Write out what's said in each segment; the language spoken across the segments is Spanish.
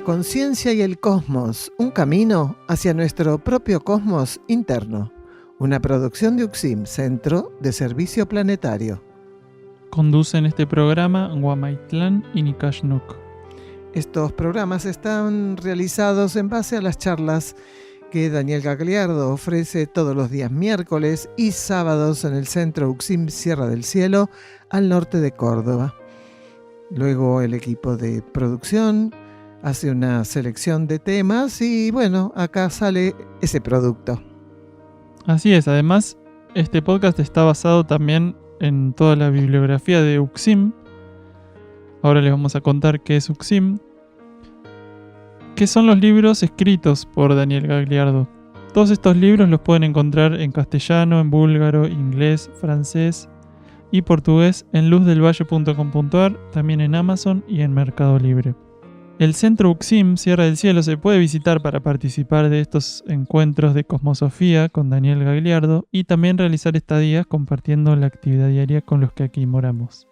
conciencia y el cosmos, un camino hacia nuestro propio cosmos interno. Una producción de UXIM, Centro de Servicio Planetario. Conducen este programa Guamaitlán y Nicashnok. Estos programas están realizados en base a las charlas que Daniel Gagliardo ofrece todos los días miércoles y sábados en el Centro UXIM Sierra del Cielo, al norte de Córdoba. Luego el equipo de producción hace una selección de temas y bueno, acá sale ese producto. Así es, además este podcast está basado también en toda la bibliografía de UXIM. Ahora les vamos a contar qué es UXIM, que son los libros escritos por Daniel Gagliardo. Todos estos libros los pueden encontrar en castellano, en búlgaro, inglés, francés y portugués en luzdelvalle.com.ar, también en Amazon y en Mercado Libre. El Centro UXIM Sierra del Cielo se puede visitar para participar de estos encuentros de cosmosofía con Daniel Gagliardo y también realizar estadías compartiendo la actividad diaria con los que aquí moramos.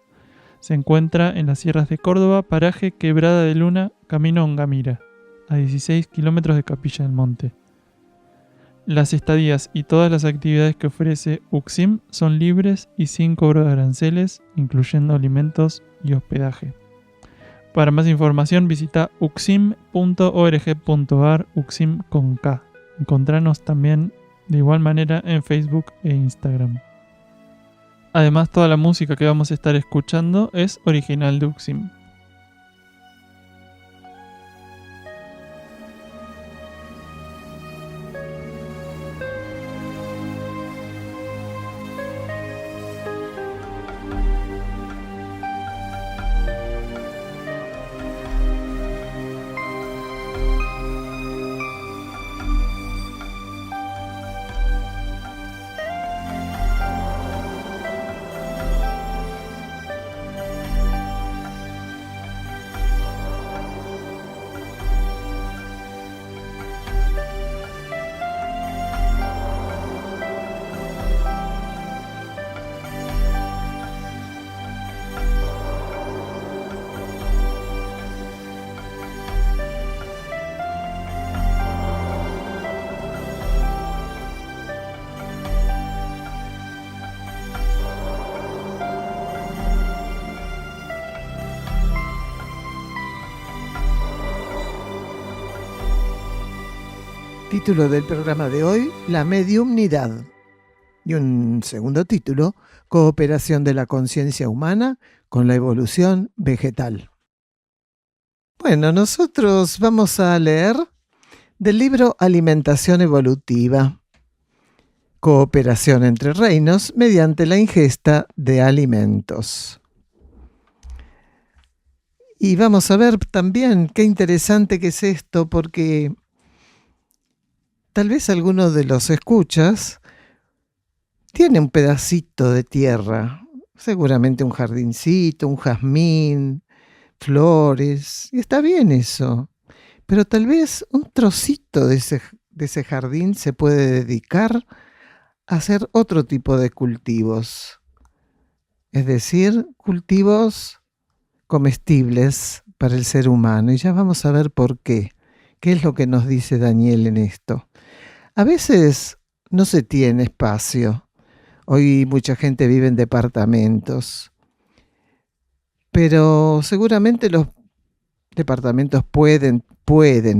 Se encuentra en las sierras de Córdoba, paraje Quebrada de Luna, camino a Ongamira, a 16 kilómetros de Capilla del Monte. Las estadías y todas las actividades que ofrece UXIM son libres y sin cobro de aranceles, incluyendo alimentos y hospedaje. Para más información visita uxim.org.ar, UXIM con K. Encontranos también de igual manera en Facebook e Instagram. Además, toda la música que vamos a estar escuchando es original de UXIM. Título del programa de hoy, La mediumnidad. Y un segundo título, Cooperación de la conciencia humana con la evolución vegetal. Bueno, nosotros vamos a leer del libro Alimentación evolutiva. Cooperación entre reinos mediante la ingesta de alimentos. Y vamos a ver también qué interesante que es esto, porque tal vez alguno de los escuchas tiene un pedacito de tierra, seguramente un jardincito, un jazmín, flores, y está bien eso. Pero tal vez un trocito de ese jardín se puede dedicar a hacer otro tipo de cultivos. Es decir, cultivos comestibles para el ser humano. Y ya vamos a ver por qué. ¿Qué es lo que nos dice Daniel en esto? A veces no se tiene espacio. Hoy mucha gente vive en departamentos. Pero seguramente los departamentos pueden,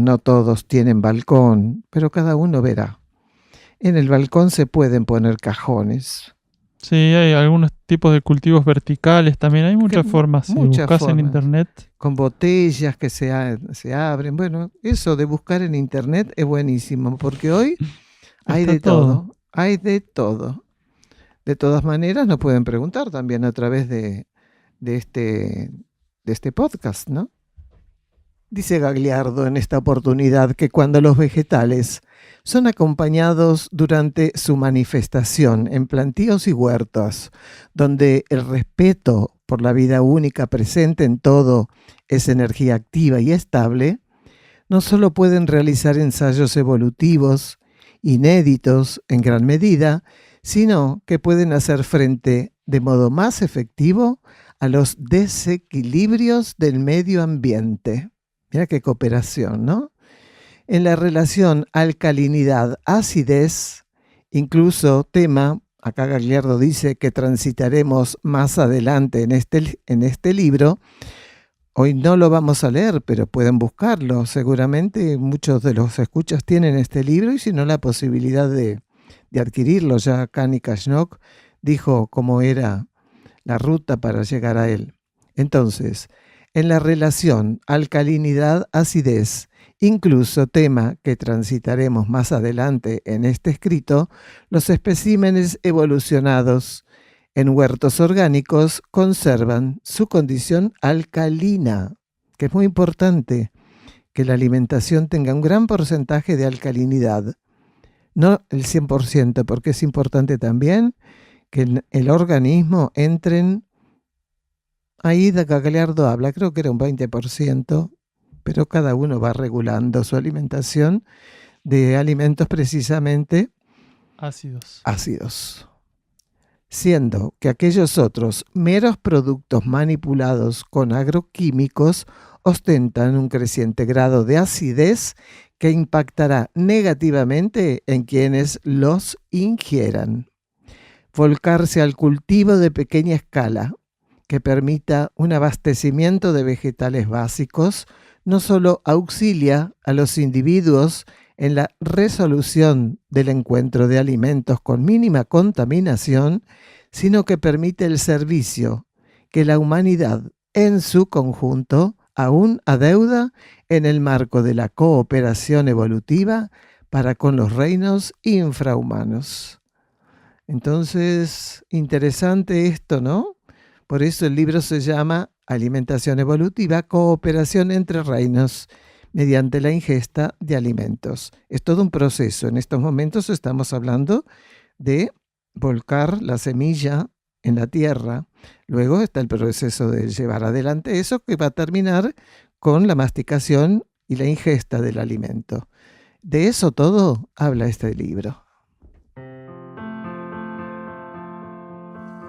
no todos tienen balcón, pero cada uno verá. En el balcón se pueden poner cajones. Sí, hay algunos tipos de cultivos verticales también. Hay muchas formas. Si buscas en internet. Con botellas que se abren. Bueno, eso de buscar en internet es buenísimo, porque hoy hay de todo. Hay de todo. De todas maneras, nos pueden preguntar también a través de este podcast, ¿no? Dice Gagliardo en esta oportunidad que cuando los vegetales son acompañados durante su manifestación en plantíos y huertos, donde el respeto por la vida única presente en todo es energía activa y estable, no solo pueden realizar ensayos evolutivos, inéditos en gran medida, sino que pueden hacer frente de modo más efectivo a los desequilibrios del medio ambiente. Mira qué cooperación, ¿no? En la relación alcalinidad-acidez, incluso tema, acá Gagliardo dice que transitaremos más adelante en este libro. Hoy no lo vamos a leer, pero pueden buscarlo. Seguramente muchos de los escuchas tienen este libro y si no la posibilidad de adquirirlo. Ya Kani Kashnok dijo cómo era la ruta para llegar a él. Entonces, en la relación alcalinidad-acidez, incluso tema que transitaremos más adelante en este escrito, los especímenes evolucionados en huertos orgánicos conservan su condición alcalina, que es muy importante que la alimentación tenga un gran porcentaje de alcalinidad. No el 100%, porque es importante también que en el organismo entren, ahí Gagliardo habla, creo que era un 20%, pero cada uno va regulando su alimentación de alimentos precisamente ácidos. Siendo que aquellos otros meros productos manipulados con agroquímicos ostentan un creciente grado de acidez que impactará negativamente en quienes los ingieran. Volcarse al cultivo de pequeña escala, que permita un abastecimiento de vegetales básicos, no solo auxilia a los individuos en la resolución del encuentro de alimentos con mínima contaminación, sino que permite el servicio que la humanidad en su conjunto aún adeuda en el marco de la cooperación evolutiva para con los reinos infrahumanos. Entonces, interesante esto, ¿no? Por eso el libro se llama Alimentación Evolutiva, Cooperación entre Reinos, mediante la ingesta de alimentos. Es todo un proceso. En estos momentos estamos hablando de volcar la semilla en la tierra. Luego está el proceso de llevar adelante eso, que va a terminar con la masticación y la ingesta del alimento. De eso todo habla este libro.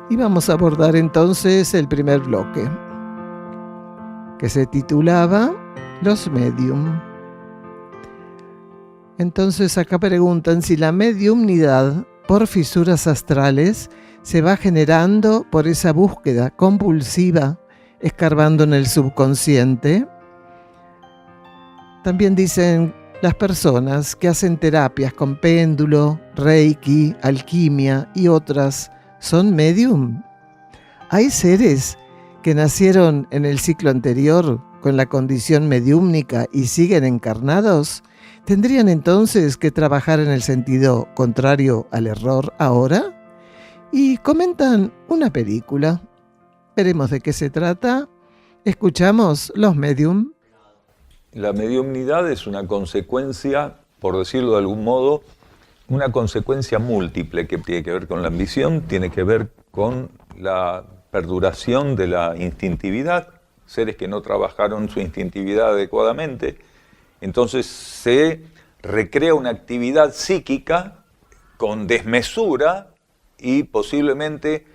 Y vamos a abordar entonces el primer bloque, que se titulaba Los medium. Entonces acá preguntan si la mediumnidad por fisuras astrales se va generando por esa búsqueda compulsiva, escarbando en el subconsciente. También dicen las personas que hacen terapias con péndulo, reiki, alquimia y otras, ¿son medium? ¿Hay seres que nacieron en el ciclo anterior con la condición mediúmnica y siguen encarnados? ¿Tendrían entonces que trabajar en el sentido contrario al error ahora? Y comentan una película. Veremos de qué se trata. Escuchamos Los Medium. La mediumnidad es una consecuencia, por decirlo de algún modo, una consecuencia múltiple que tiene que ver con la ambición, tiene que ver con la perduración de la instintividad, seres que no trabajaron su instintividad adecuadamente. Entonces se recrea una actividad psíquica con desmesura y posiblemente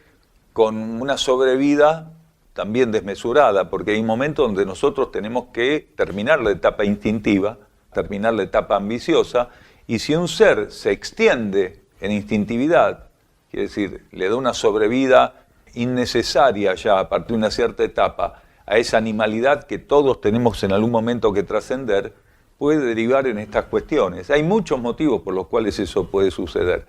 con una sobrevida también desmesurada, porque hay momentos donde nosotros tenemos que terminar la etapa instintiva, terminar la etapa ambiciosa, y si un ser se extiende en instintividad, quiere decir, le da una sobrevida innecesaria ya a partir de una cierta etapa a esa animalidad que todos tenemos en algún momento que trascender, puede derivar en estas cuestiones. Hay muchos motivos por los cuales eso puede suceder.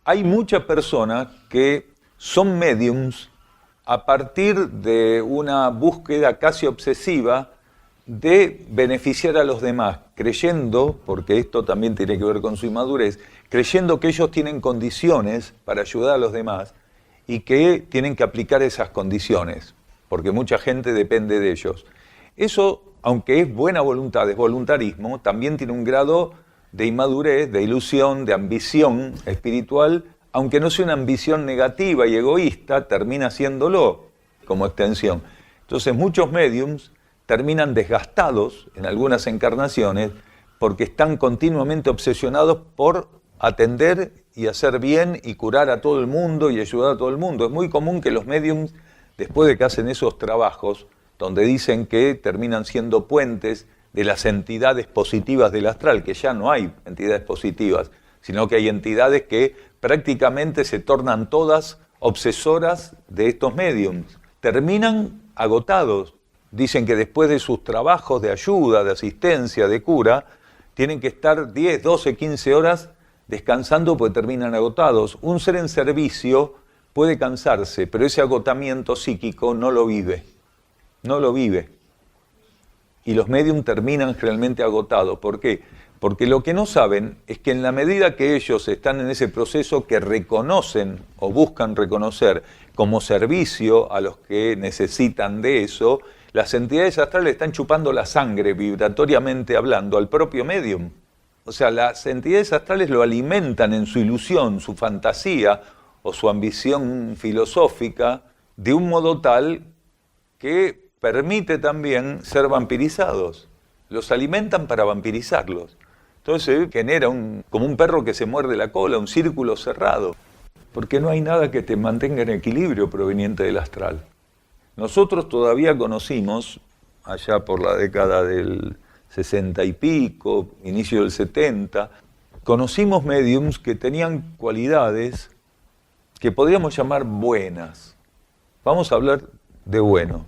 Hay muchas personas que son mediums a partir de una búsqueda casi obsesiva de beneficiar a los demás, creyendo, porque esto también tiene que ver con su inmadurez, creyendo que ellos tienen condiciones para ayudar a los demás y que tienen que aplicar esas condiciones, porque mucha gente depende de ellos. Eso, aunque es buena voluntad, es voluntarismo, también tiene un grado de inmadurez, de ilusión, de ambición espiritual, aunque no sea una ambición negativa y egoísta, termina siéndolo como extensión. Entonces muchos médiums terminan desgastados en algunas encarnaciones porque están continuamente obsesionados por atender y hacer bien y curar a todo el mundo y ayudar a todo el mundo. Es muy común que los médiums, después de que hacen esos trabajos, donde dicen que terminan siendo puentes de las entidades positivas del astral, que ya no hay entidades positivas, sino que hay entidades que prácticamente se tornan todas obsesoras de estos médiums. Terminan agotados. Dicen que después de sus trabajos de ayuda, de asistencia, de cura, tienen que estar 10, 12, 15 horas descansando porque terminan agotados. Un ser en servicio puede cansarse, pero ese agotamiento psíquico no lo vive. No lo vive. Y los médiums terminan realmente agotados. ¿Por qué? Porque lo que no saben es que en la medida que ellos están en ese proceso que reconocen o buscan reconocer como servicio a los que necesitan de eso, las entidades astrales están chupando la sangre, vibratoriamente hablando, al propio médium. O sea, las entidades astrales lo alimentan en su ilusión, su fantasía o su ambición filosófica de un modo tal que permite también ser vampirizados. Los alimentan para vampirizarlos. Entonces se genera como un perro que se muerde la cola, un círculo cerrado. Porque no hay nada que te mantenga en equilibrio proveniente del astral. Nosotros todavía conocimos, allá por la década del 60 y pico, inicio del 70, conocimos médiums que tenían cualidades que podríamos llamar buenas. Vamos a hablar de bueno,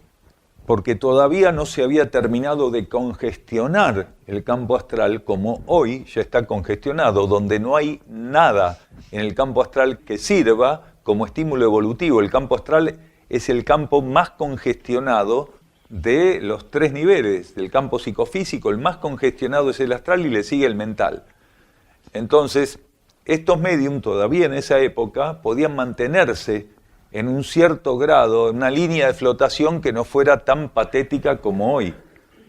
porque todavía no se había terminado de congestionar el campo astral como hoy ya está congestionado, donde no hay nada en el campo astral que sirva como estímulo evolutivo. El campo astral es el campo más congestionado de los 3 niveles del campo psicofísico. El más congestionado es el astral y le sigue el mental. Entonces, estos médiums todavía en esa época podían mantenerse en un cierto grado, en una línea de flotación que no fuera tan patética como hoy.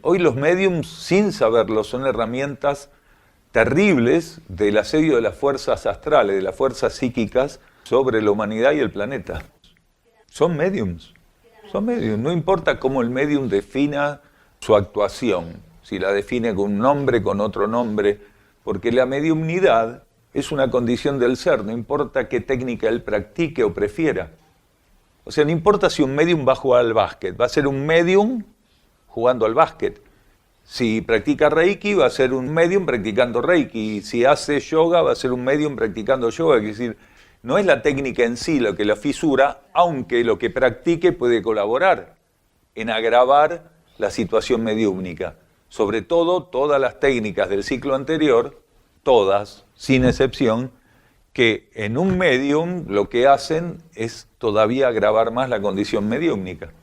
Hoy los médiums, sin saberlo, son herramientas terribles del asedio de las fuerzas astrales, de las fuerzas psíquicas sobre la humanidad y el planeta. Son médiums, no importa cómo el médium defina su actuación, si la define con un nombre, con otro nombre, porque la mediumnidad es una condición del ser, no importa qué técnica él practique o prefiera. O sea, no importa si un médium va a jugar al básquet, va a ser un médium jugando al básquet. Si practica Reiki, va a ser un médium practicando Reiki. Si hace yoga, va a ser un médium practicando yoga. Es decir, no es la técnica en sí lo que la fisura, aunque lo que practique puede colaborar en agravar la situación mediúmnica. Sobre todo, todas las técnicas del ciclo anterior, todas, sin excepción, que en un médium lo que hacen es todavía agravar más la condición mediúmnica.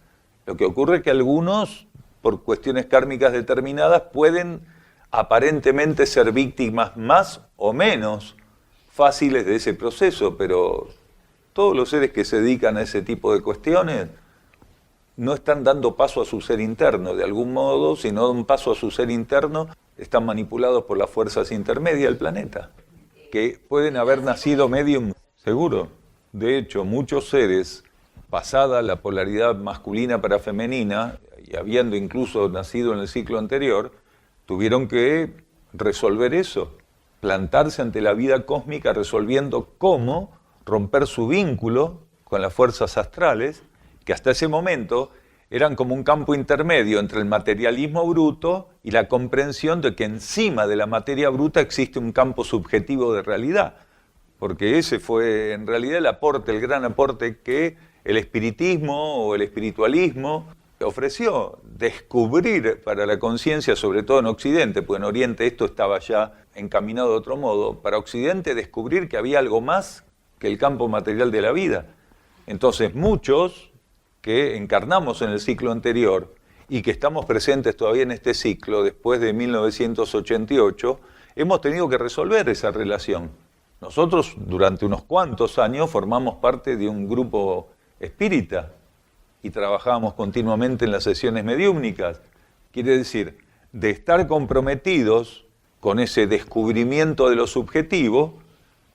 Lo que ocurre es que algunos, por cuestiones kármicas determinadas, pueden aparentemente ser víctimas más o menos fáciles de ese proceso, pero todos los seres que se dedican a ese tipo de cuestiones no están dando paso a su ser interno. De algún modo, si no dan paso a su ser interno, están manipulados por las fuerzas intermedias del planeta, que pueden haber nacido medium, seguro. De hecho, muchos seres, pasada la polaridad masculina para femenina, y habiendo incluso nacido en el ciclo anterior, tuvieron que resolver eso, plantarse ante la vida cósmica resolviendo cómo romper su vínculo con las fuerzas astrales, que hasta ese momento eran como un campo intermedio entre el materialismo bruto y la comprensión de que encima de la materia bruta existe un campo subjetivo de realidad, porque ese fue en realidad el aporte, el gran aporte que el espiritismo o el espiritualismo ofreció, descubrir para la conciencia, sobre todo en Occidente, porque en Oriente esto estaba ya encaminado de otro modo, para Occidente descubrir que había algo más que el campo material de la vida. Entonces muchos que encarnamos en el ciclo anterior y que estamos presentes todavía en este ciclo, después de 1988, hemos tenido que resolver esa relación. Nosotros durante unos cuantos años formamos parte de un grupo espírita y trabajábamos continuamente en las sesiones mediúmnicas. Quiere decir, de estar comprometidos con ese descubrimiento de lo subjetivo,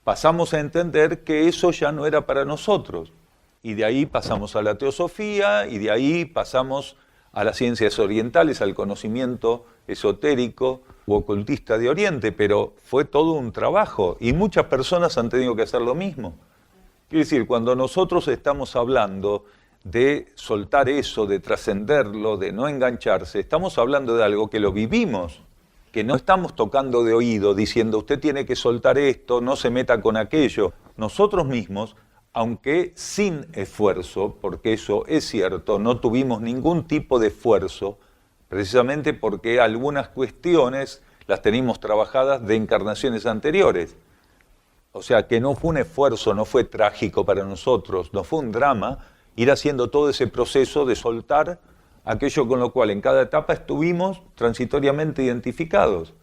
pasamos a entender que eso ya no era para nosotros. Y de ahí pasamos a la teosofía, y de ahí pasamos a las ciencias orientales, al conocimiento esotérico u ocultista de Oriente, pero fue todo un trabajo, y muchas personas han tenido que hacer lo mismo. Quiere decir, cuando nosotros estamos hablando de soltar eso, de trascenderlo, de no engancharse. Estamos hablando de algo que lo vivimos, que no estamos tocando de oído, diciendo usted tiene que soltar esto, no se meta con aquello. Nosotros mismos, aunque sin esfuerzo, porque eso es cierto, no tuvimos ningún tipo de esfuerzo, precisamente porque algunas cuestiones las tenemos trabajadas de encarnaciones anteriores. O sea, que no fue un esfuerzo, no fue trágico para nosotros, no fue un drama ir haciendo todo ese proceso de soltar aquello con lo cual en cada etapa estuvimos transitoriamente identificados.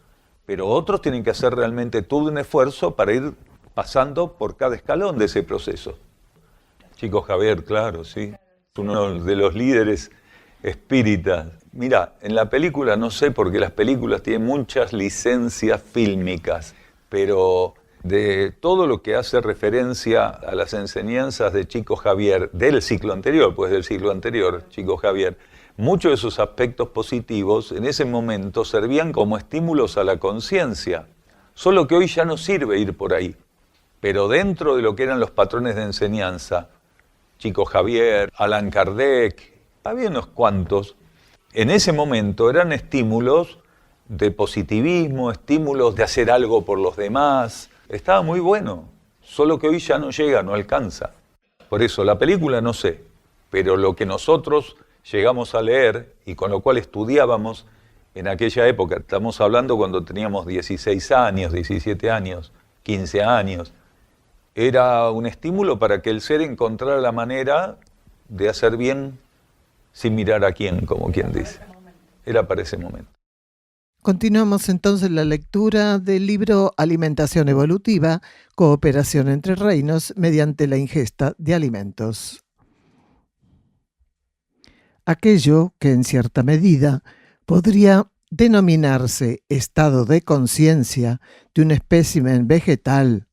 Pero otros tienen que hacer realmente todo un esfuerzo para ir pasando por cada escalón de ese proceso. Chico Javier, claro, sí. Uno de los líderes espíritas. Mira, en la película, no sé, porque las películas tienen muchas licencias fílmicas, pero de todo lo que hace referencia a las enseñanzas de Chico Javier, del ciclo anterior, pues del siglo anterior, Chico Javier, muchos de esos aspectos positivos en ese momento servían como estímulos a la conciencia. Solo que hoy ya no sirve ir por ahí. Pero dentro de lo que eran los patrones de enseñanza, Chico Javier, Allan Kardec, había unos cuantos, en ese momento eran estímulos de positivismo, estímulos de hacer algo por los demás. Estaba muy bueno, solo que hoy ya no llega, no alcanza. Por eso, la película no sé, pero lo que nosotros llegamos a leer y con lo cual estudiábamos en aquella época, estamos hablando cuando teníamos 16 años, 17 años, 15 años, era un estímulo para que el ser encontrara la manera de hacer bien sin mirar a quién, como quien dice. Era para ese momento. Continuamos entonces la lectura del libro Alimentación Evolutiva, Cooperación entre Reinos mediante la ingesta de alimentos. Aquello que en cierta medida podría denominarse estado de conciencia de un espécimen vegetal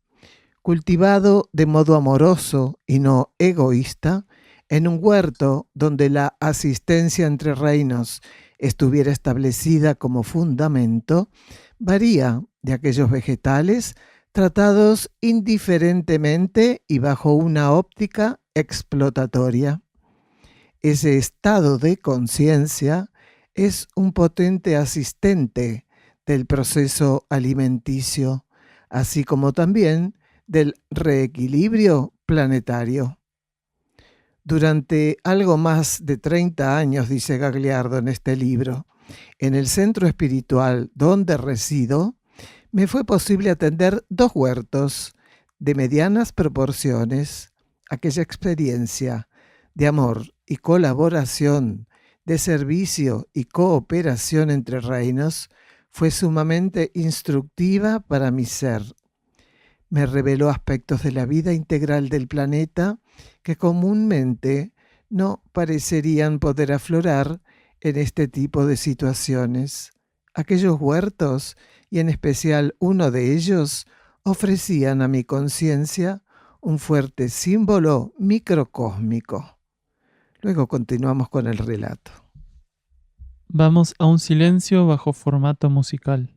cultivado de modo amoroso y no egoísta, en un huerto donde la asistencia entre reinos estuviera establecida como fundamento, varía de aquellos vegetales tratados indiferentemente y bajo una óptica explotatoria. Ese estado de conciencia es un potente asistente del proceso alimenticio, así como también del reequilibrio planetario. Durante algo más de 30 años, dice Gagliardo en este libro, en el centro espiritual donde resido, me fue posible atender 2 huertos de medianas proporciones. Aquella experiencia de amor y colaboración, de servicio y cooperación entre reinos, fue sumamente instructiva para mi ser. Me reveló aspectos de la vida integral del planeta que comúnmente no parecerían poder aflorar en este tipo de situaciones. Aquellos huertos, y en especial uno de ellos, ofrecían a mi conciencia un fuerte símbolo microcósmico. Luego continuamos con el relato. Vamos a un silencio bajo formato musical.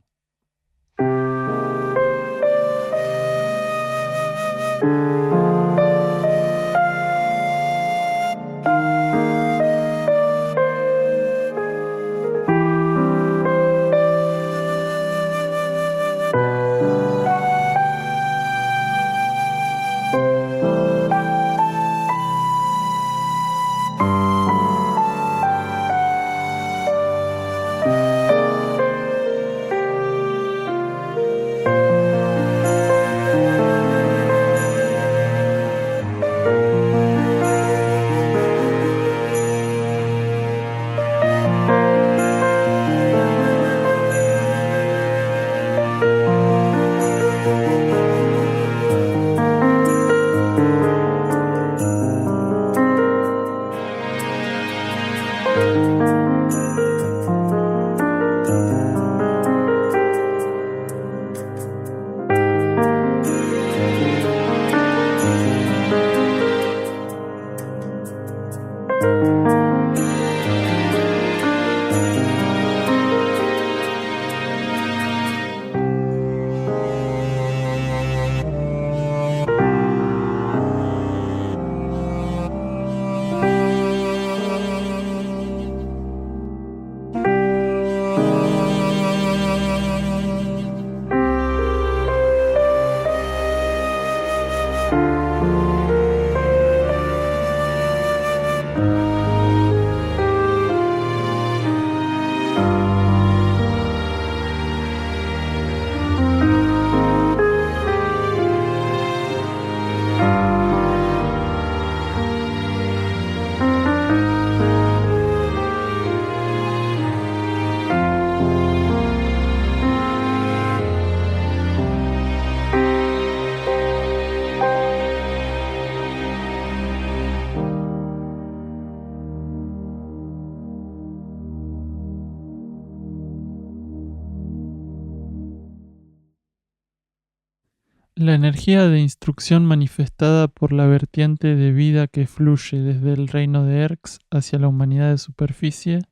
La energía de instrucción manifestada por la vertiente de vida que fluye desde el reino de Erx hacia la humanidad de superficie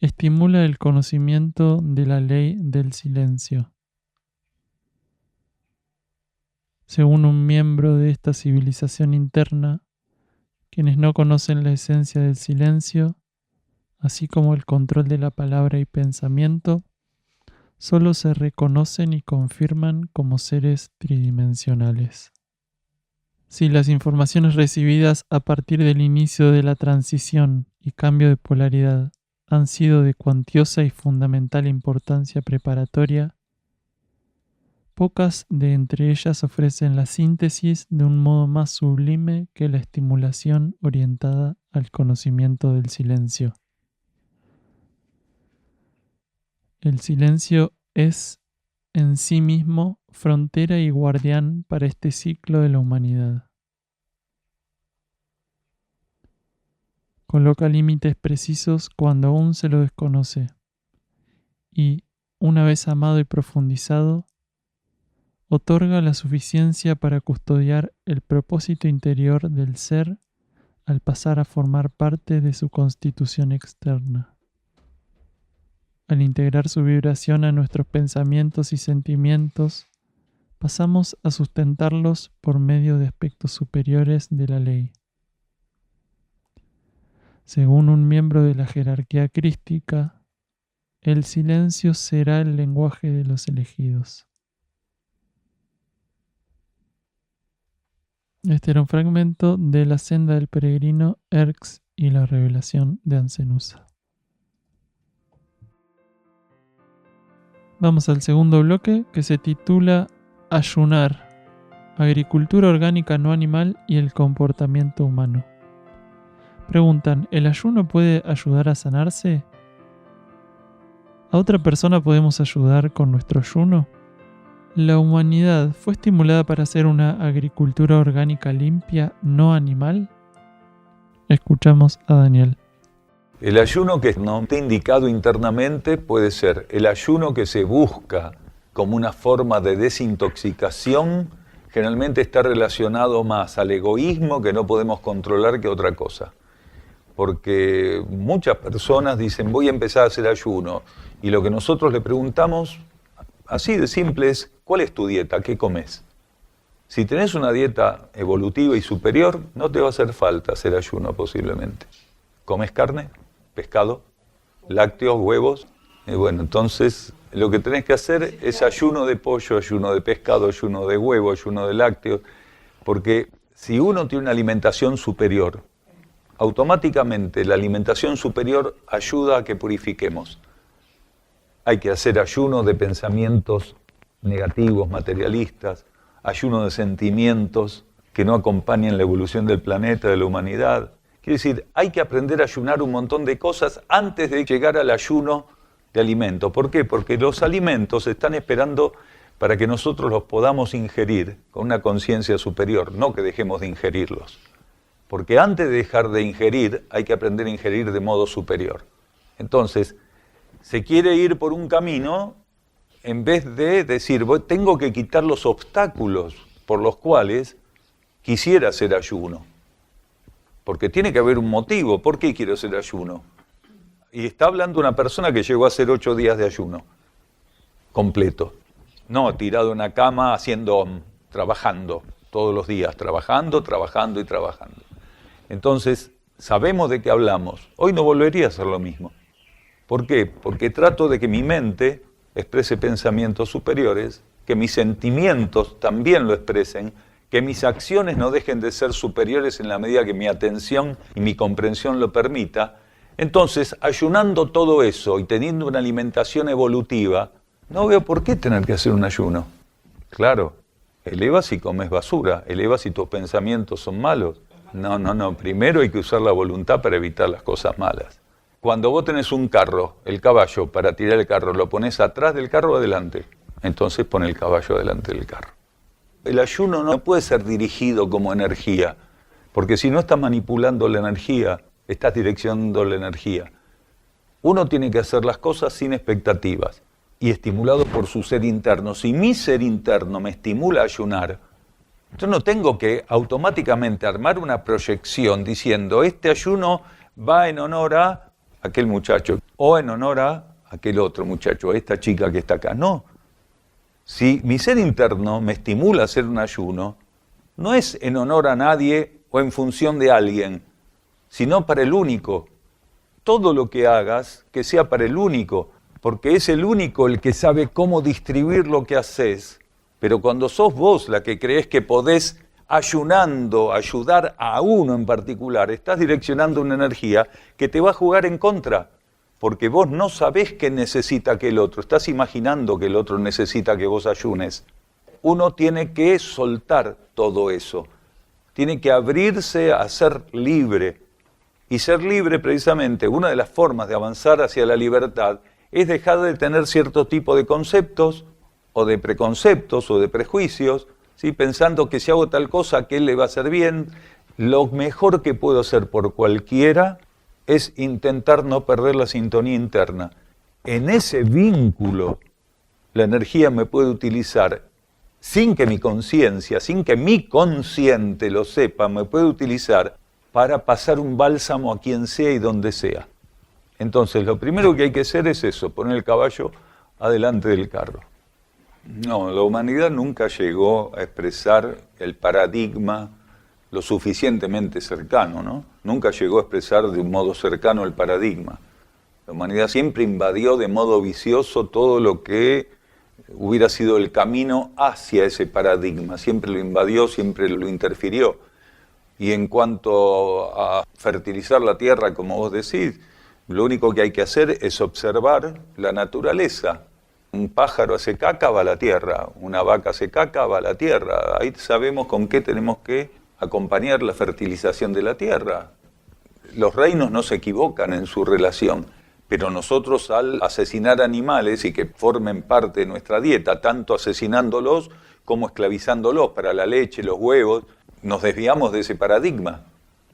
estimula el conocimiento de la ley del silencio. Según un miembro de esta civilización interna, quienes no conocen la esencia del silencio, así como el control de la palabra y pensamiento, solo se reconocen y confirman como seres tridimensionales. Si las informaciones recibidas a partir del inicio de la transición y cambio de polaridad han sido de cuantiosa y fundamental importancia preparatoria, pocas de entre ellas ofrecen la síntesis de un modo más sublime que la estimulación orientada al conocimiento del silencio. El silencio es en sí mismo frontera y guardián para este ciclo de la humanidad. Coloca límites precisos cuando aún se lo desconoce y, una vez amado y profundizado, otorga la suficiencia para custodiar el propósito interior del ser al pasar a formar parte de su constitución externa. Al integrar su vibración a nuestros pensamientos y sentimientos, pasamos a sustentarlos por medio de aspectos superiores de la ley. Según un miembro de la jerarquía crística, el silencio será el lenguaje de los elegidos. Este era un fragmento de La senda del peregrino, Erx y la revelación de Ancenusa. Vamos al segundo bloque, que se titula Ayunar, agricultura orgánica no animal y el comportamiento humano. Preguntan, ¿el ayuno puede ayudar a sanarse? ¿A otra persona podemos ayudar con nuestro ayuno? ¿La humanidad fue estimulada para hacer una agricultura orgánica limpia, no animal? Escuchamos a Daniel. El ayuno que no está indicado internamente puede ser el ayuno que se busca como una forma de desintoxicación, generalmente está relacionado más al egoísmo que no podemos controlar que otra cosa. Porque muchas personas dicen, voy a empezar a hacer ayuno, y lo que nosotros le preguntamos, así de simple, es, ¿cuál es tu dieta? ¿Qué comes? Si tenés una dieta evolutiva y superior, no te va a hacer falta hacer ayuno posiblemente. ¿Comes carne? ¿Pescado? ¿Lácteos? ¿Huevos? Y bueno, entonces lo que tenés que hacer es ayuno de pollo, ayuno de pescado, ayuno de huevo, ayuno de lácteos, porque si uno tiene una alimentación superior, automáticamente la alimentación superior ayuda a que purifiquemos. Hay que hacer ayuno de pensamientos negativos, materialistas, ayuno de sentimientos que no acompañen la evolución del planeta, de la humanidad. Quiere decir, hay que aprender a ayunar un montón de cosas antes de llegar al ayuno de alimentos. ¿Por qué? Porque los alimentos están esperando para que nosotros los podamos ingerir con una conciencia superior, no que dejemos de ingerirlos. Porque antes de dejar de ingerir, hay que aprender a ingerir de modo superior. Entonces, se quiere ir por un camino en vez de decir, tengo que quitar los obstáculos por los cuales quisiera hacer ayuno. Porque tiene que haber un motivo. ¿Por qué quiero hacer ayuno? Y está hablando una persona que llegó a hacer 8 días de ayuno completo. No tirado en una cama trabajando todos los días, trabajando y trabajando. Entonces, sabemos de qué hablamos. Hoy no volvería a hacer lo mismo. ¿Por qué? Porque trato de que mi mente exprese pensamientos superiores, que mis sentimientos también lo expresen, que mis acciones no dejen de ser superiores en la medida que mi atención y mi comprensión lo permita. Entonces, ayunando todo eso y teniendo una alimentación evolutiva, no veo por qué tener que hacer un ayuno. Claro, eleva si comes basura, eleva si tus pensamientos son malos. No, primero hay que usar la voluntad para evitar las cosas malas. Cuando vos tenés un carro, el caballo, para tirar el carro, ¿lo pones atrás del carro o adelante? Entonces pon el caballo delante del carro. El ayuno no puede ser dirigido como energía, porque si no estás manipulando la energía, estás direccionando la energía. Uno tiene que hacer las cosas sin expectativas. y estimulado por su ser interno. Si mi ser interno me estimula a ayunar, yo no tengo que automáticamente armar una proyección diciendo este ayuno va en honor a aquel muchacho o en honor a aquel otro muchacho, a esta chica que está acá. No. Si mi ser interno me estimula a hacer un ayuno, no es en honor a nadie o en función de alguien, sino para el único. Todo lo que hagas, que sea para el único, porque es el único el que sabe cómo distribuir lo que haces. Pero cuando sos vos la que creés que podés, ayunando, ayudar a uno en particular, estás direccionando una energía que te va a jugar en contra, porque vos no sabés qué necesita que el otro, estás imaginando que el otro necesita que vos ayunes. Uno tiene que soltar todo eso, tiene que abrirse a ser libre. Y ser libre, precisamente, una de las formas de avanzar hacia la libertad es dejar de tener cierto tipo de conceptos, o de preconceptos, o de prejuicios, ¿sí? Pensando que si hago tal cosa, ¿a qué le va a hacer bien? Lo mejor que puedo hacer por cualquiera es intentar no perder la sintonía interna. En ese vínculo, la energía me puede utilizar sin que mi conciencia, sin que mi consciente lo sepa, me puede utilizar para pasar un bálsamo a quien sea y donde sea. Entonces, lo primero que hay que hacer es eso, poner el caballo adelante del carro. No, la humanidad nunca llegó a expresar el paradigma lo suficientemente cercano, ¿no? Nunca llegó a expresar de un modo cercano el paradigma. La humanidad siempre invadió de modo vicioso todo lo que hubiera sido el camino hacia ese paradigma. Siempre lo invadió, siempre lo interfirió. Y en cuanto a fertilizar la tierra, como vos decís, lo único que hay que hacer es observar la naturaleza. Un pájaro hace caca, va a la tierra. Una vaca hace caca, va a la tierra. Ahí sabemos con qué tenemos que acompañar la fertilización de la tierra. Los reinos no se equivocan en su relación, pero nosotros al asesinar animales y que formen parte de nuestra dieta, tanto asesinándolos como esclavizándolos para la leche, los huevos, nos desviamos de ese paradigma,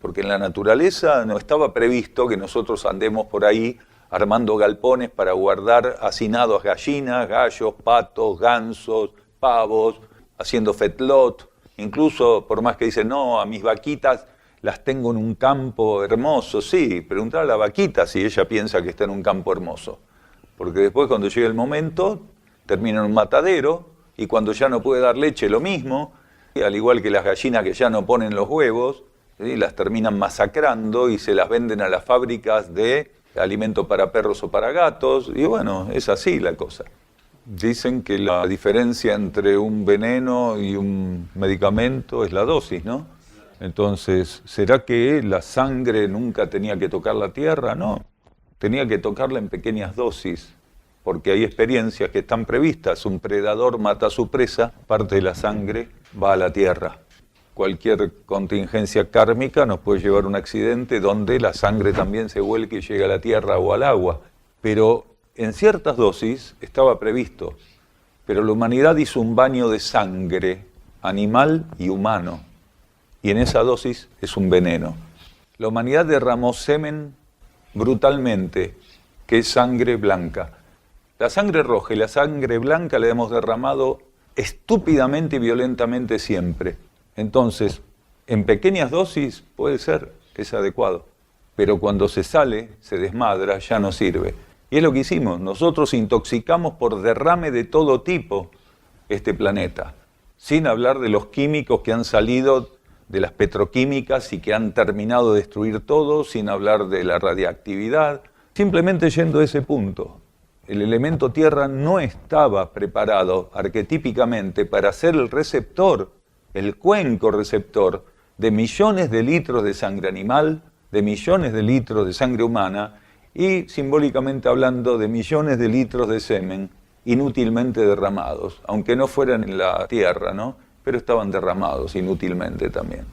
porque en la naturaleza no estaba previsto que nosotros andemos por ahí armando galpones para guardar hacinados gallinas, gallos, patos, gansos, pavos, haciendo fetlot. Incluso, por más que dicen, no, a mis vaquitas las tengo en un campo hermoso. Sí, preguntar a la vaquita si ella piensa que está en un campo hermoso. Porque después, cuando llega el momento, termina en un matadero, y cuando ya no puede dar leche, lo mismo. Y al igual que las gallinas que ya no ponen los huevos, ¿sí? Las terminan masacrando y se las venden a las fábricas de alimento para perros o para gatos, y bueno, es así la cosa. Dicen que la diferencia entre un veneno y un medicamento es la dosis, ¿no? Entonces, ¿será que la sangre nunca tenía que tocar la tierra? No, tenía que tocarla en pequeñas dosis, porque hay experiencias que están previstas. Un predador mata a su presa, parte de la sangre va a la tierra. Cualquier contingencia kármica nos puede llevar a un accidente donde la sangre también se vuelque y llega a la tierra o al agua. Pero en ciertas dosis estaba previsto. Pero la humanidad hizo un baño de sangre, animal y humano. Y en esa dosis es un veneno. La humanidad derramó semen brutalmente, que es sangre blanca. La sangre roja y la sangre blanca la hemos derramado estúpidamente y violentamente siempre. Entonces, en pequeñas dosis puede ser, es adecuado, pero cuando se sale, se desmadra, ya no sirve. Y es lo que hicimos, nosotros intoxicamos por derrame de todo tipo este planeta, sin hablar de los químicos que han salido de las petroquímicas y que han terminado de destruir todo, sin hablar de la radiactividad, simplemente yendo a ese punto. El elemento tierra no estaba preparado arquetípicamente para ser el receptor, el cuenco receptor de millones de litros de sangre animal, de millones de litros de sangre humana y, simbólicamente hablando, de millones de litros de semen inútilmente derramados, aunque no fueran en la tierra, ¿no? Pero estaban derramados inútilmente también.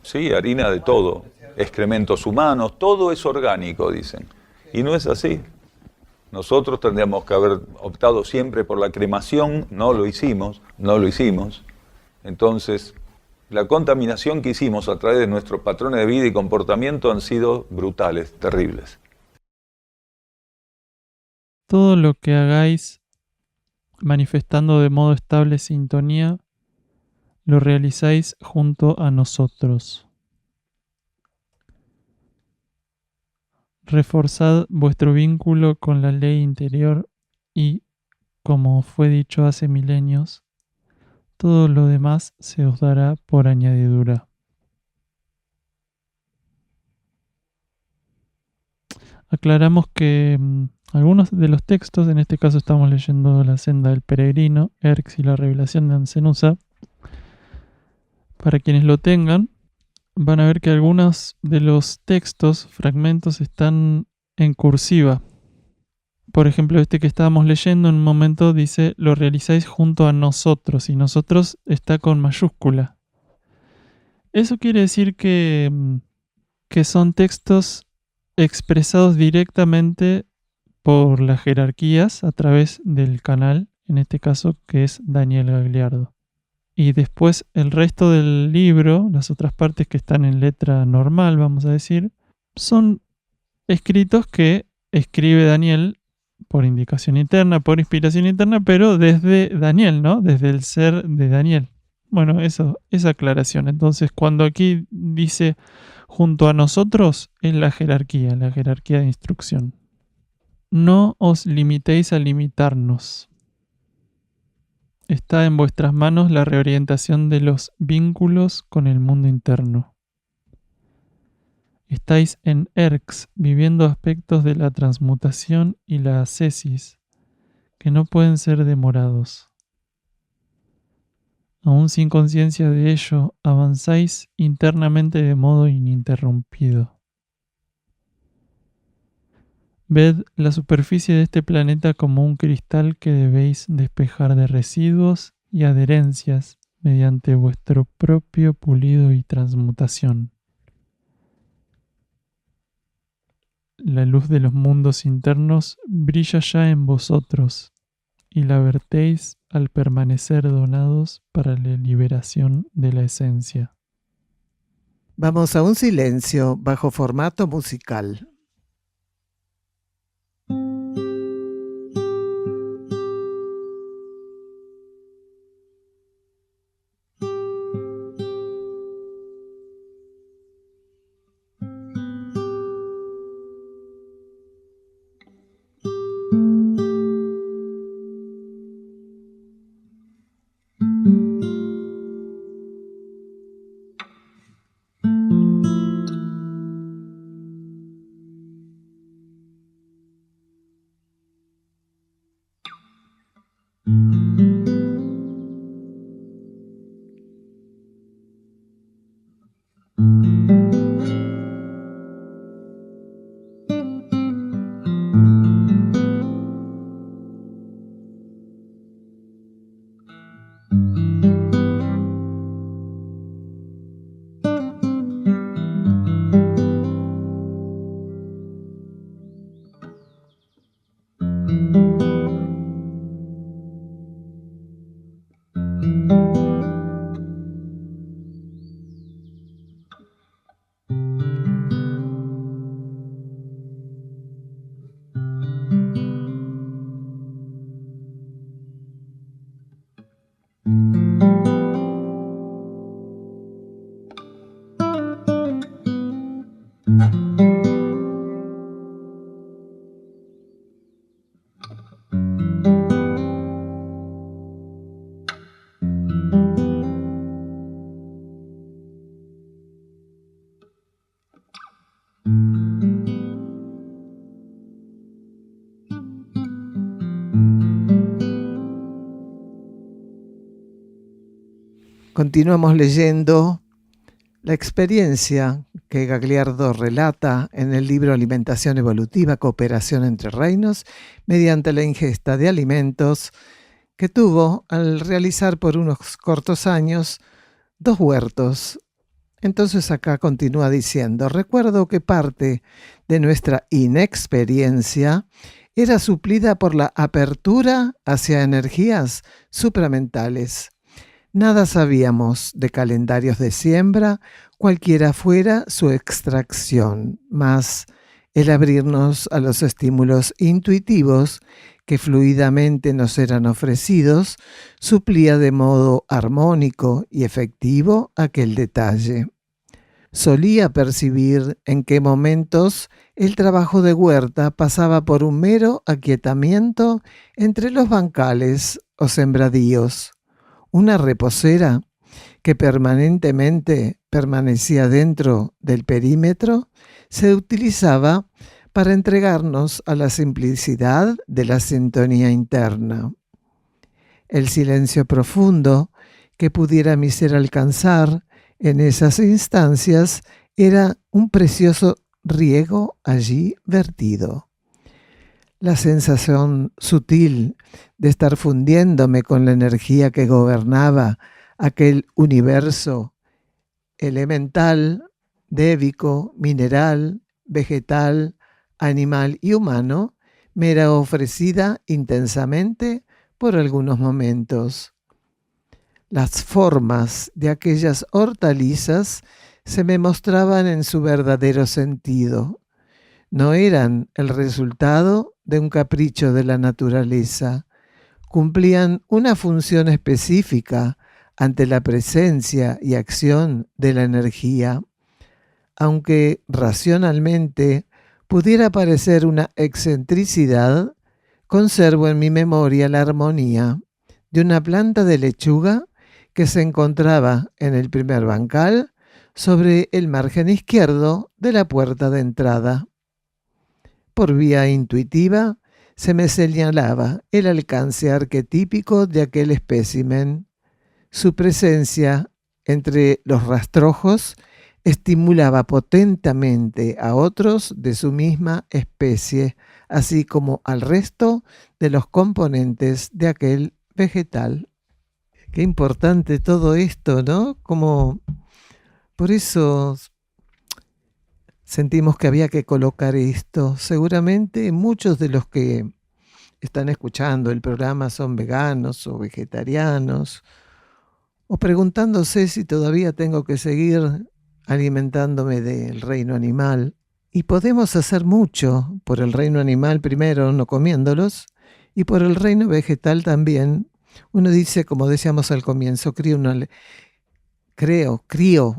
Sí, harina de todo, excrementos humanos, todo es orgánico, dicen. Y no es así. Nosotros tendríamos que haber optado siempre por la cremación, no lo hicimos. Entonces, la contaminación que hicimos a través de nuestros patrones de vida y comportamiento han sido brutales, terribles. Todo lo que hagáis manifestando de modo estable sintonía, lo realizáis junto a nosotros. Reforzad vuestro vínculo con la ley interior y, como fue dicho hace milenios, todo lo demás se os dará por añadidura. Aclaramos que algunos de los textos, en este caso estamos leyendo La senda del peregrino, Erx y la revelación de Ancenusa. Para quienes lo tengan, van a ver que algunos de los textos, fragmentos, están en cursiva. Por ejemplo, este que estábamos leyendo en un momento dice, lo realizáis junto a nosotros, y nosotros está con mayúscula. Eso quiere decir que son textos expresados directamente por las jerarquías a través del canal, en este caso que es Daniel Gagliardo. Y después el resto del libro, las otras partes que están en letra normal, vamos a decir, son escritos que escribe Daniel por indicación interna, por inspiración interna, pero desde Daniel, ¿no? Desde el ser de Daniel. Bueno, eso, esa aclaración. Entonces, cuando aquí dice junto a nosotros, es la jerarquía de instrucción. No os limitéis a limitarnos. Está en vuestras manos la reorientación de los vínculos con el mundo interno. Estáis en Erx, viviendo aspectos de la transmutación y la ascesis, que no pueden ser demorados. Aún sin conciencia de ello, avanzáis internamente de modo ininterrumpido. Ved la superficie de este planeta como un cristal que debéis despejar de residuos y adherencias mediante vuestro propio pulido y transmutación. La luz de los mundos internos brilla ya en vosotros y la vertéis al permanecer donados para la liberación de la esencia. Vamos a un silencio bajo formato musical. Continuamos leyendo la experiencia que Gagliardo relata en el libro Alimentación Evolutiva, Cooperación entre Reinos, mediante la ingesta de alimentos que tuvo al realizar por unos cortos años 2 huertos. Entonces acá continúa diciendo, recuerdo que parte de nuestra inexperiencia era suplida por la apertura hacia energías supramentales. Nada sabíamos de calendarios de siembra, cualquiera fuera su extracción, mas el abrirnos a los estímulos intuitivos que fluidamente nos eran ofrecidos, suplía de modo armónico y efectivo aquel detalle. Solía percibir en qué momentos el trabajo de huerta pasaba por un mero aquietamiento entre los bancales o sembradíos, una reposera que permanentemente permanecía dentro del perímetro, se utilizaba para entregarnos a la simplicidad de la sintonía interna. El silencio profundo que pudiera mi ser alcanzar en esas instancias era un precioso riego allí vertido. La sensación sutil de estar fundiéndome con la energía que gobernaba aquel universo elemental, débico, mineral, vegetal, animal y humano, me era ofrecida intensamente por algunos momentos. Las formas de aquellas hortalizas se me mostraban en su verdadero sentido. No eran el resultado de un capricho de la naturaleza. Cumplían una función específica ante la presencia y acción de la energía. Aunque racionalmente pudiera parecer una excentricidad, conservo en mi memoria la armonía de una planta de lechuga que se encontraba en el primer bancal sobre el margen izquierdo de la puerta de entrada. Por vía intuitiva se me señalaba el alcance arquetípico de aquel espécimen. Su presencia entre los rastrojos estimulaba potentemente a otros de su misma especie, así como al resto de los componentes de aquel vegetal. Qué importante todo esto, ¿no? Como por eso sentimos que había que colocar esto. Seguramente muchos de los que están escuchando el programa son veganos o vegetarianos, o preguntándose si todavía tengo que seguir alimentándome del reino animal. Y podemos hacer mucho por el reino animal primero, no comiéndolos, y por el reino vegetal también. Uno dice, como decíamos al comienzo, crío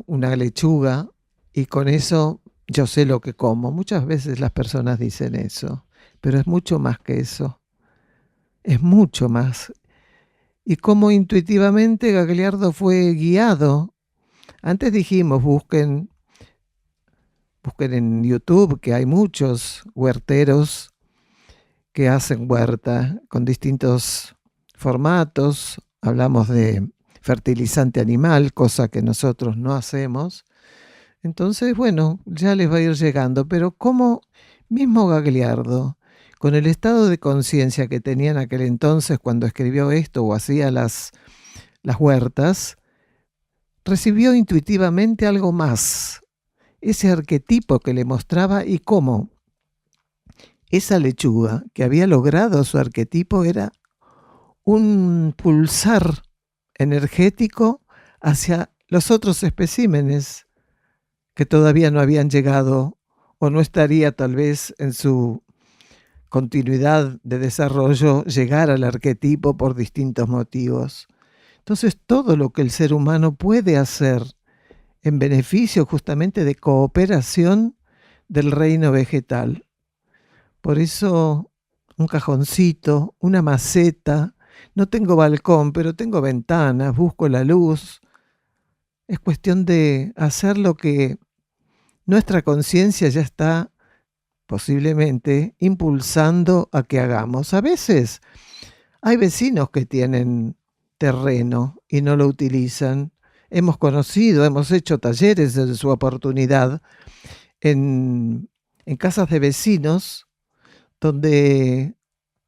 una lechuga y con eso yo sé lo que como. Muchas veces las personas dicen eso, pero es mucho más que eso. Es mucho más. Y cómo intuitivamente Gagliardo fue guiado. Antes dijimos, busquen en YouTube, que hay muchos huerteros que hacen huerta con distintos formatos. Hablamos de fertilizante animal, cosa que nosotros no hacemos. Entonces, bueno, ya les va a ir llegando. Pero como mismo Gagliardo, con el estado de conciencia que tenía en aquel entonces cuando escribió esto o hacía las huertas, recibió intuitivamente algo más, ese arquetipo que le mostraba y cómo esa lechuga que había logrado su arquetipo era un pulsar energético hacia los otros especímenes que todavía no habían llegado o no estaría tal vez en su continuidad de desarrollo llegar al arquetipo por distintos motivos. Entonces, todo lo que el ser humano puede hacer en beneficio justamente de cooperación del reino vegetal. Por eso, un cajoncito, una maceta, no tengo balcón, pero tengo ventanas, busco la luz. Es cuestión de hacer lo que nuestra conciencia ya está posiblemente impulsando a que hagamos. A veces hay vecinos que tienen terreno y no lo utilizan. Hemos conocido, hemos hecho talleres de su oportunidad en casas de vecinos donde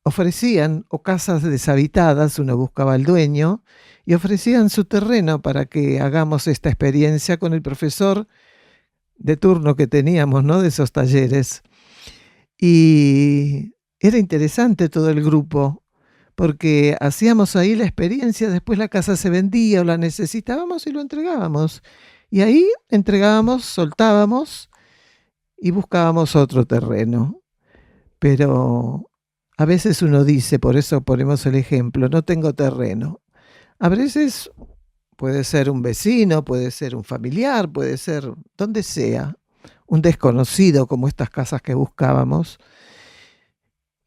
ofrecían, o casas deshabitadas, uno buscaba al dueño, y ofrecían su terreno para que hagamos esta experiencia con el profesor de turno que teníamos, ¿no?, de esos talleres. Y era interesante todo el grupo, porque hacíamos ahí la experiencia, después la casa se vendía o la necesitábamos y lo entregábamos. Y ahí entregábamos, soltábamos, y buscábamos otro terreno. Pero a veces uno dice, por eso ponemos el ejemplo, no tengo terreno. A veces puede ser un vecino, puede ser un familiar, puede ser donde sea, un desconocido como estas casas que buscábamos.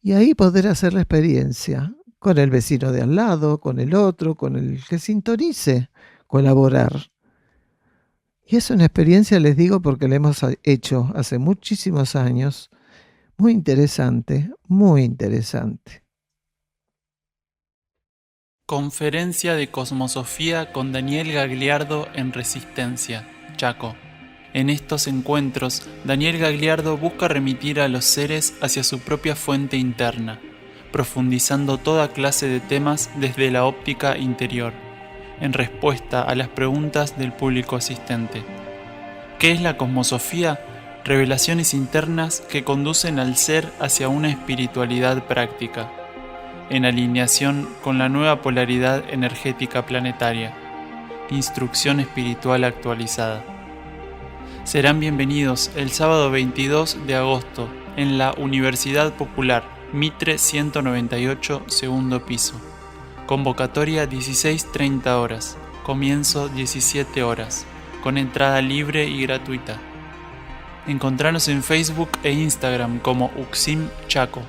Y ahí poder hacer la experiencia con el vecino de al lado, con el otro, con el que sintonice, colaborar. Y es una experiencia, les digo, porque la hemos hecho hace muchísimos años. Muy interesante, muy interesante. Conferencia de Cosmosofía con Daniel Gagliardo en Resistencia, Chaco. En estos encuentros, Daniel Gagliardo busca remitir a los seres hacia su propia fuente interna, profundizando toda clase de temas desde la óptica interior, en respuesta a las preguntas del público asistente. ¿Qué es la cosmosofía? Revelaciones internas que conducen al ser hacia una espiritualidad práctica, en alineación con la nueva polaridad energética planetaria. Instrucción espiritual actualizada. Serán bienvenidos el sábado 22 de agosto en la Universidad Popular, Mitre 198, segundo piso. Convocatoria 16:30 horas, comienzo 17 horas, con entrada libre y gratuita. Encontranos en Facebook e Instagram como Uxim Chaco.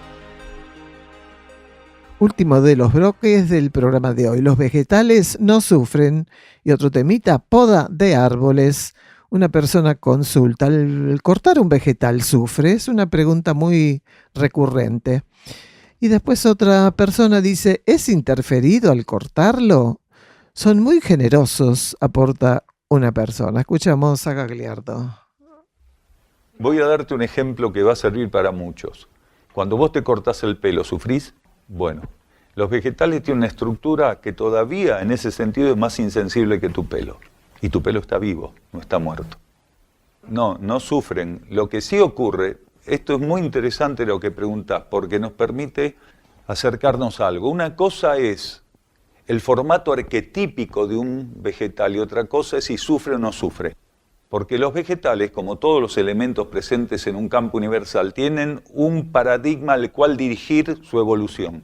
Último de los bloques del programa de hoy. Los vegetales no sufren. Y otro temita, poda de árboles. Una persona consulta, ¿al cortar un vegetal sufre? Es una pregunta muy recurrente. Y después otra persona dice, ¿es interferido al cortarlo? Son muy generosos, aporta una persona. Escuchamos a Gagliardo. Voy a darte un ejemplo que va a servir para muchos. Cuando vos te cortás el pelo, ¿sufrís? Bueno, los vegetales tienen una estructura que todavía en ese sentido es más insensible que tu pelo. Y tu pelo está vivo, no está muerto. No sufren. Lo que sí ocurre, esto es muy interesante lo que preguntás, porque nos permite acercarnos a algo. Una cosa es el formato arquetípico de un vegetal y otra cosa es si sufre o no sufre. Porque los vegetales, como todos los elementos presentes en un campo universal, tienen un paradigma al cual dirigir su evolución.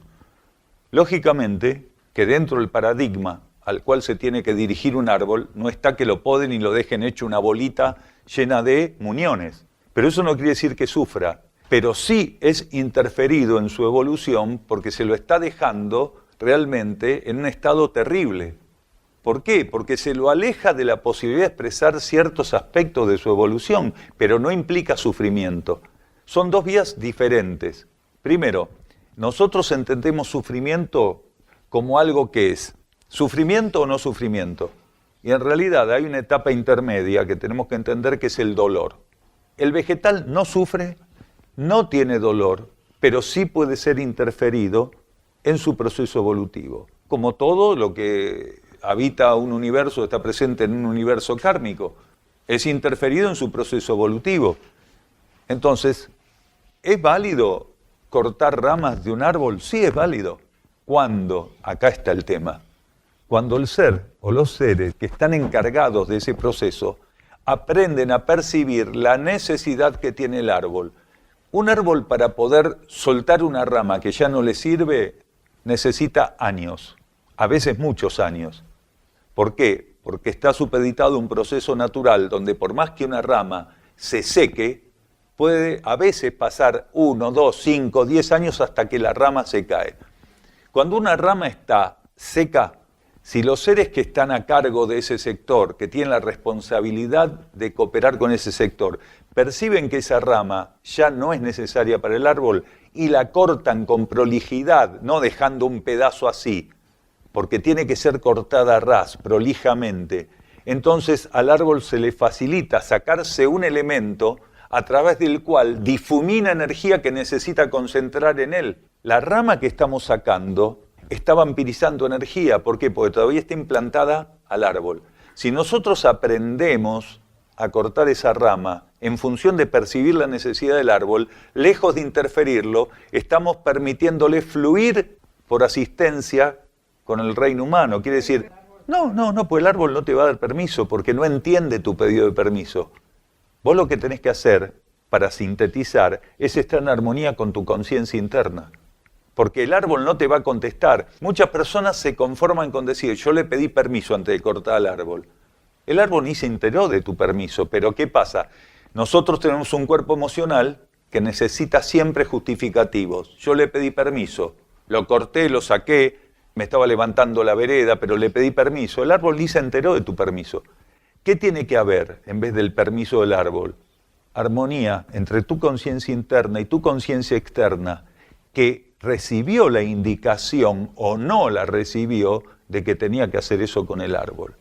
Lógicamente, que dentro del paradigma al cual se tiene que dirigir un árbol, no está que lo poden y lo dejen hecho una bolita llena de muñones. Pero eso no quiere decir que sufra, pero sí es interferido en su evolución porque se lo está dejando realmente en un estado terrible. ¿Por qué? Porque se lo aleja de la posibilidad de expresar ciertos aspectos de su evolución, pero no implica sufrimiento. Son dos vías diferentes. Primero, nosotros entendemos sufrimiento como algo que es sufrimiento o no sufrimiento. Y en realidad hay una etapa intermedia que tenemos que entender que es el dolor. El vegetal no sufre, no tiene dolor, pero sí puede ser interferido en su proceso evolutivo. Como todo lo que habita un universo, está presente en un universo kármico, es interferido en su proceso evolutivo. Entonces, ¿es válido cortar ramas de un árbol? Sí, es válido. ¿Cuándo? Acá está el tema. Cuando el ser o los seres que están encargados de ese proceso aprenden a percibir la necesidad que tiene el árbol. Un árbol, para poder soltar una rama que ya no le sirve, necesita años, a veces muchos años. ¿Por qué? Porque está supeditado a un proceso natural donde por más que una rama se seque, puede a veces pasar 1, 2, 5, 10 años hasta que la rama se cae. Cuando una rama está seca, si los seres que están a cargo de ese sector, que tienen la responsabilidad de cooperar con ese sector, perciben que esa rama ya no es necesaria para el árbol y la cortan con prolijidad, no dejando un pedazo así, porque tiene que ser cortada a ras, prolijamente, entonces al árbol se le facilita sacarse un elemento a través del cual difumina energía que necesita concentrar en él. La rama que estamos sacando está vampirizando energía. ¿Por qué? Porque todavía está implantada al árbol. Si nosotros aprendemos a cortar esa rama en función de percibir la necesidad del árbol, lejos de interferirlo, estamos permitiéndole fluir por asistencia con el reino humano. Quiere decir, no, pues el árbol no te va a dar permiso porque no entiende tu pedido de permiso. Vos lo que tenés que hacer para sintetizar, es estar en armonía con tu conciencia interna. Porque el árbol no te va a contestar. Muchas personas se conforman con decir, yo le pedí permiso antes de cortar al árbol. El árbol ni se enteró de tu permiso, pero ¿qué pasa? Nosotros tenemos un cuerpo emocional que necesita siempre justificativos. Yo le pedí permiso, lo corté, lo saqué, me estaba levantando la vereda, pero le pedí permiso. El árbol ni se enteró de tu permiso. ¿Qué tiene que haber en vez del permiso del árbol? Armonía entre tu conciencia interna y tu conciencia externa, que recibió la indicación o no la recibió de que tenía que hacer eso con el árbol.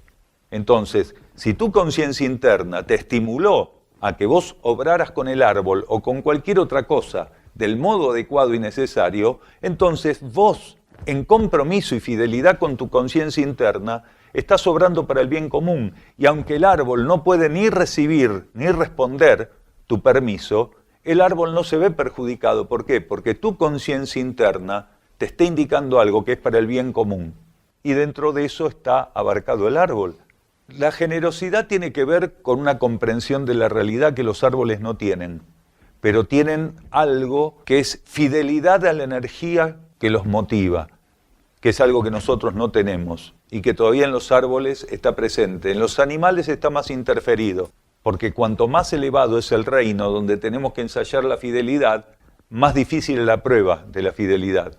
Entonces, si tu conciencia interna te estimuló a que vos obraras con el árbol o con cualquier otra cosa del modo adecuado y necesario, entonces vos, en compromiso y fidelidad con tu conciencia interna, estás obrando para el bien común. Y aunque el árbol no puede ni recibir ni responder tu permiso, el árbol no se ve perjudicado. ¿Por qué? Porque tu conciencia interna te está indicando algo que es para el bien común. Y dentro de eso está abarcado el árbol. La generosidad tiene que ver con una comprensión de la realidad que los árboles no tienen, pero tienen algo que es fidelidad a la energía que los motiva, que es algo que nosotros no tenemos y que todavía en los árboles está presente. En los animales está más interferido, porque cuanto más elevado es el reino donde tenemos que ensayar la fidelidad, más difícil es la prueba de la fidelidad.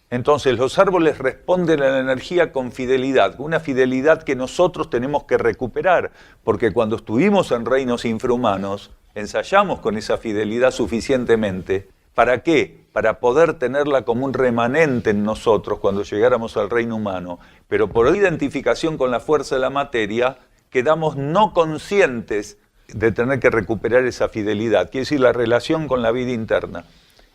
Entonces los árboles responden a la energía con fidelidad, una fidelidad que nosotros tenemos que recuperar, porque cuando estuvimos en reinos infrahumanos, ensayamos con esa fidelidad suficientemente. ¿Para qué? Para poder tenerla como un remanente en nosotros cuando llegáramos al reino humano. Pero por identificación con la fuerza de la materia, quedamos no conscientes de tener que recuperar esa fidelidad, quiere decir la relación con la vida interna.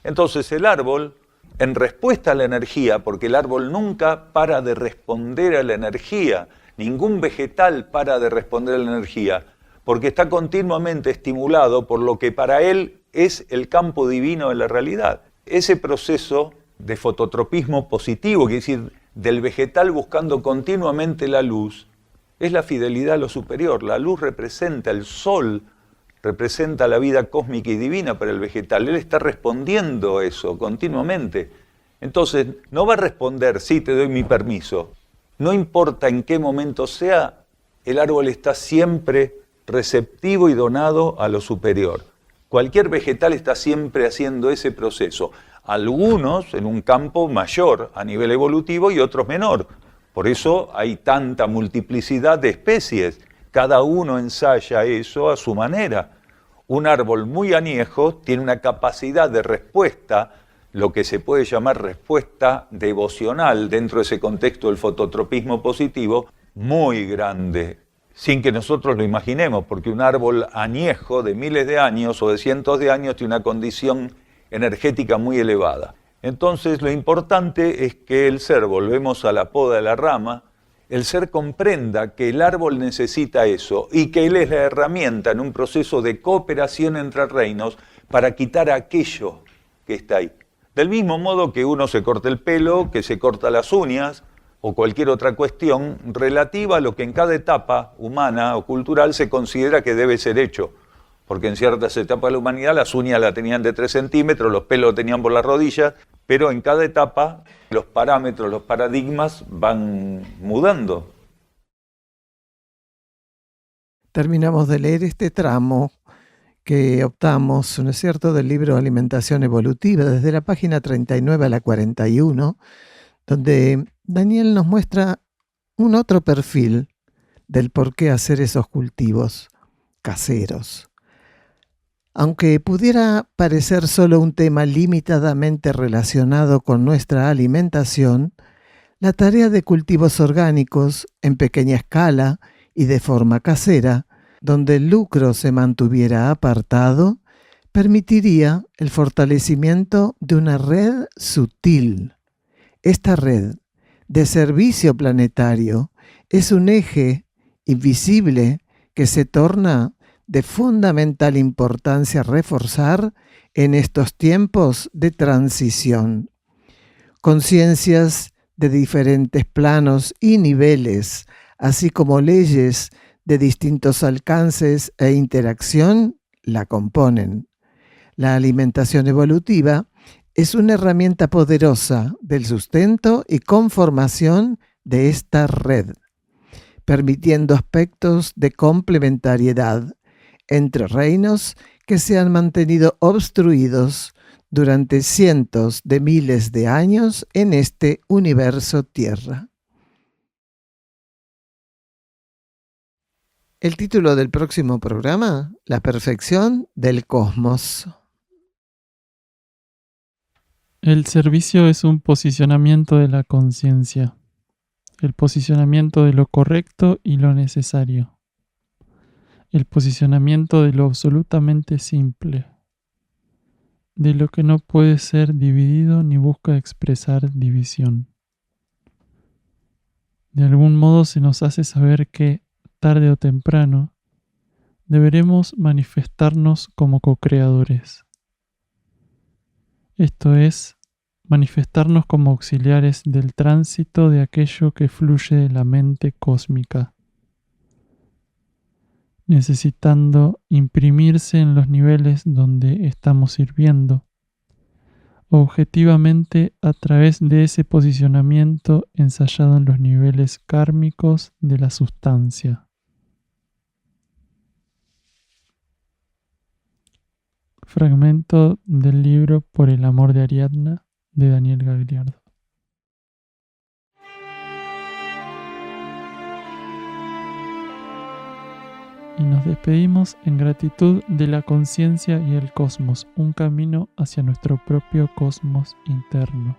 Entonces el árbol, en respuesta a la energía, porque el árbol nunca para de responder a la energía, ningún vegetal para de responder a la energía, porque está continuamente estimulado por lo que para él es el campo divino de la realidad. Ese proceso de fototropismo positivo, quiere decir, del vegetal buscando continuamente la luz, es la fidelidad a lo superior. La luz representa, el sol representa la vida cósmica y divina para el vegetal. Él está respondiendo a eso continuamente. Entonces, no va a responder, sí, te doy mi permiso. No importa en qué momento sea, el árbol está siempre receptivo y donado a lo superior. Cualquier vegetal está siempre haciendo ese proceso. Algunos en un campo mayor a nivel evolutivo y otros menor. Por eso hay tanta multiplicidad de especies. Cada uno ensaya eso a su manera. Un árbol muy añejo tiene una capacidad de respuesta, lo que se puede llamar respuesta devocional dentro de ese contexto del fototropismo positivo, muy grande, sin que nosotros lo imaginemos, porque un árbol añejo de miles de años o de cientos de años tiene una condición energética muy elevada. Entonces lo importante es que el ser, volvemos a la poda de la rama, el ser comprenda que el árbol necesita eso y que él es la herramienta en un proceso de cooperación entre reinos para quitar aquello que está ahí. Del mismo modo que uno se corta el pelo, que se corta las uñas o cualquier otra cuestión relativa a lo que en cada etapa humana o cultural se considera que debe ser hecho. Porque en ciertas etapas de la humanidad las uñas las tenían de 3 centímetros, los pelos los tenían por las rodillas, pero en cada etapa los parámetros, los paradigmas van mudando. Terminamos de leer este tramo que optamos, ¿no es cierto?, del libro Alimentación Evolutiva, desde la página 39 a la 41, donde Daniel nos muestra un otro perfil del por qué hacer esos cultivos caseros. Aunque pudiera parecer solo un tema limitadamente relacionado con nuestra alimentación, la tarea de cultivos orgánicos en pequeña escala y de forma casera, donde el lucro se mantuviera apartado, permitiría el fortalecimiento de una red sutil. Esta red de servicio planetario es un eje invisible que se torna de fundamental importancia reforzar en estos tiempos de transición. Conciencias de diferentes planos y niveles, así como leyes de distintos alcances e interacción, la componen. La alimentación evolutiva es una herramienta poderosa del sustento y conformación de esta red, permitiendo aspectos de complementariedad entre reinos que se han mantenido obstruidos durante cientos de miles de años en este universo Tierra. El título del próximo programa: La perfección del cosmos. El servicio es un posicionamiento de la conciencia, el posicionamiento de lo correcto y lo necesario, el posicionamiento de lo absolutamente simple, de lo que no puede ser dividido ni busca expresar división. De algún modo se nos hace saber que, tarde o temprano, deberemos manifestarnos como co-creadores. Esto es, manifestarnos como auxiliares del tránsito de aquello que fluye de la mente cósmica, necesitando imprimirse en los niveles donde estamos sirviendo, objetivamente a través de ese posicionamiento ensayado en los niveles kármicos de la sustancia. Fragmento del libro Por el amor de Ariadna, de Daniel Gagliardo. Y nos despedimos en gratitud de la conciencia y el cosmos, un camino hacia nuestro propio cosmos interno.